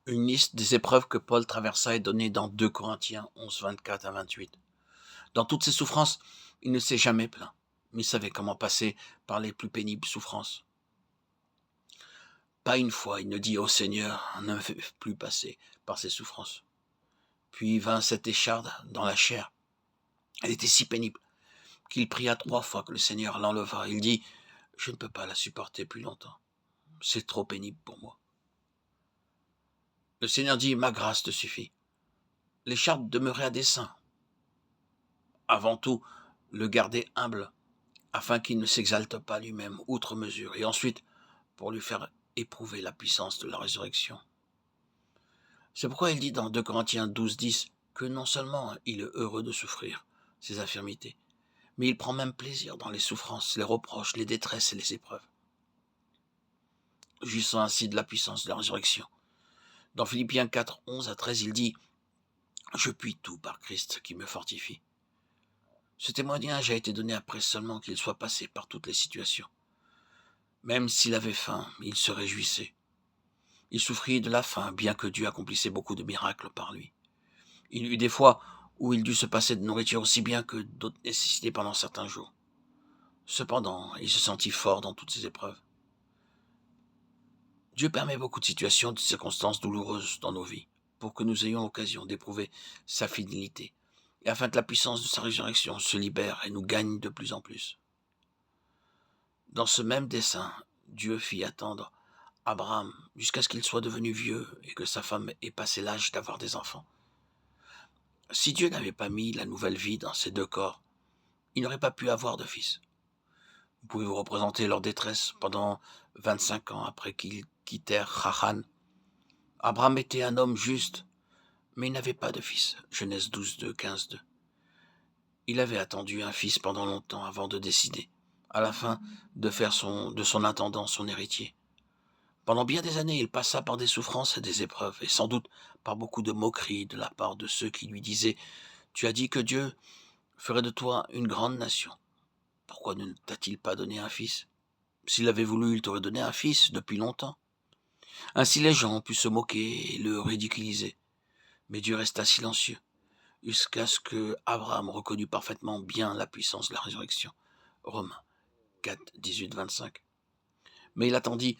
Une liste des épreuves que Paul traversa est donnée dans 2 Corinthiens 11, 24 à 28. Dans toutes ses souffrances, il ne s'est jamais plaint, mais il savait comment passer par les plus pénibles souffrances. Pas une fois il ne dit au Seigneur ne me fais plus passer par ces souffrances. Puis vint cette écharde dans la chair. Elle était si pénible qu'il pria 3 fois que le Seigneur l'enlevât. Il dit, je ne peux pas la supporter plus longtemps. C'est trop pénible pour moi. Le Seigneur dit, ma grâce te suffit. L'écharpe demeurait à dessein. Avant tout, le garder humble, afin qu'il ne s'exalte pas lui-même outre mesure, et ensuite, pour lui faire éprouver la puissance de la résurrection. C'est pourquoi il dit dans 2 Corinthiens 12, 10 que non seulement il est heureux de souffrir ses infirmités, mais il prend même plaisir dans les souffrances, les reproches, les détresses et les épreuves, jouissant ainsi de la puissance de la résurrection. Dans Philippiens 4, 11 à 13, il dit « Je puis tout par Christ qui me fortifie ». Ce témoignage a été donné après seulement qu'il soit passé par toutes les situations. Même s'il avait faim, il se réjouissait. Il souffrit de la faim, bien que Dieu accomplissait beaucoup de miracles par lui. Il eut des fois où il dut se passer de nourriture aussi bien que d'autres nécessités pendant certains jours. Cependant, il se sentit fort dans toutes ces épreuves. Dieu permet beaucoup de situations, de circonstances douloureuses dans nos vies, pour que nous ayons l'occasion d'éprouver sa fidélité, et afin que la puissance de sa résurrection se libère et nous gagne de plus en plus. Dans ce même dessein, Dieu fit attendre Abraham jusqu'à ce qu'il soit devenu vieux et que sa femme ait passé l'âge d'avoir des enfants. Si Dieu n'avait pas mis la nouvelle vie dans ces 2 corps, il n'aurait pas pu avoir de fils. Vous pouvez vous représenter leur détresse pendant 25 ans après qu'ils quittèrent Haran. Abraham était un homme juste, mais il n'avait pas de fils. Genèse 12, 2, 15, 2. Il avait attendu un fils pendant longtemps avant de décider, à la fin, de faire de son intendant son héritier. Pendant bien des années, il passa par des souffrances et des épreuves, et sans doute par beaucoup de moqueries de la part de ceux qui lui disaient « Tu as dit que Dieu ferait de toi une grande nation. Pourquoi ne t'a-t-il pas donné un fils ? S'il avait voulu, il t'aurait donné un fils depuis longtemps. » Ainsi les gens ont pu se moquer et le ridiculiser. Mais Dieu resta silencieux, jusqu'à ce que Abraham reconnut parfaitement bien la puissance de la résurrection. Romains 4, 18, 25. Mais il attendit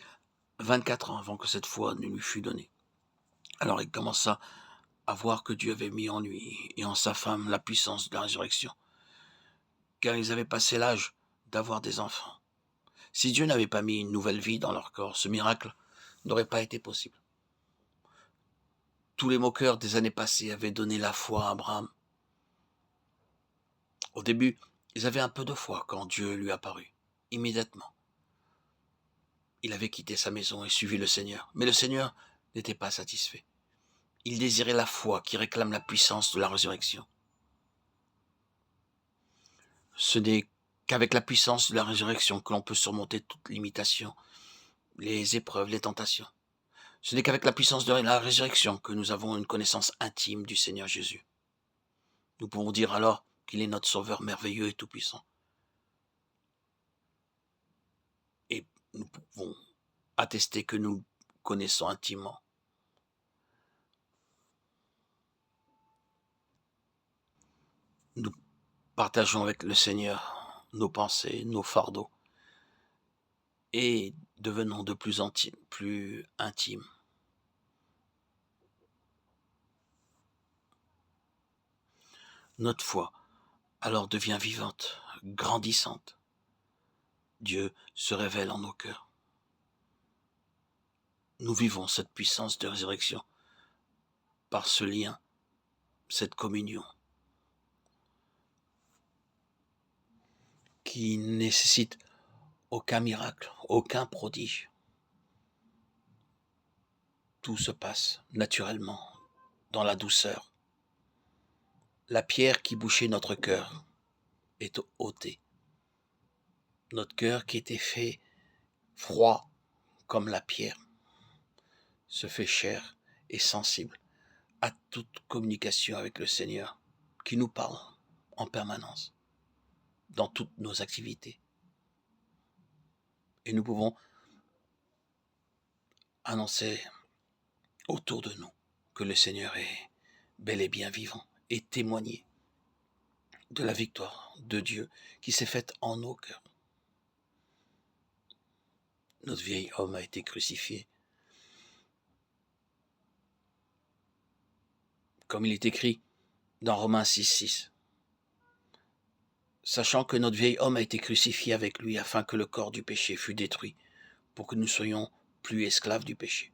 24 ans avant que cette foi ne lui fût donnée. Alors il commença à voir que Dieu avait mis en lui et en sa femme la puissance de la résurrection, car ils avaient passé l'âge d'avoir des enfants. Si Dieu n'avait pas mis une nouvelle vie dans leur corps, ce miracle n'aurait pas été possible. Tous les moqueurs des années passées avaient donné la foi à Abraham. Au début, ils avaient un peu de foi quand Dieu lui apparut. Immédiatement, il avait quitté sa maison et suivi le Seigneur. Mais le Seigneur n'était pas satisfait. Il désirait la foi qui réclame la puissance de la résurrection. Ce n'est qu'avec la puissance de la résurrection que l'on peut surmonter toute limitation, les épreuves, les tentations. Ce n'est qu'avec la puissance de la résurrection que nous avons une connaissance intime du Seigneur Jésus. Nous pouvons dire alors qu'il est notre Sauveur merveilleux et tout-puissant. Et nous pouvons attester que nous connaissons intimement. Nous partageons avec le Seigneur nos pensées, nos fardeaux, et devenons de plus intimes. Notre foi alors devient vivante, grandissante. Dieu se révèle en nos cœurs. Nous vivons cette puissance de résurrection par ce lien, cette communion qui ne nécessite aucun miracle, aucun prodige. Tout se passe naturellement, dans la douceur. La pierre qui bouchait notre cœur est ôtée. Notre cœur qui était fait froid comme la pierre se fait chair et sensible à toute communication avec le Seigneur qui nous parle en permanence dans toutes nos activités. Et nous pouvons annoncer autour de nous que le Seigneur est bel et bien vivant et témoigner de la victoire de Dieu qui s'est faite en nos cœurs. Notre vieil homme a été crucifié. Comme il est écrit dans Romains 6,6. Sachant que notre vieil homme a été crucifié avec lui afin que le corps du péché fût détruit, pour que nous soyons plus esclaves du péché.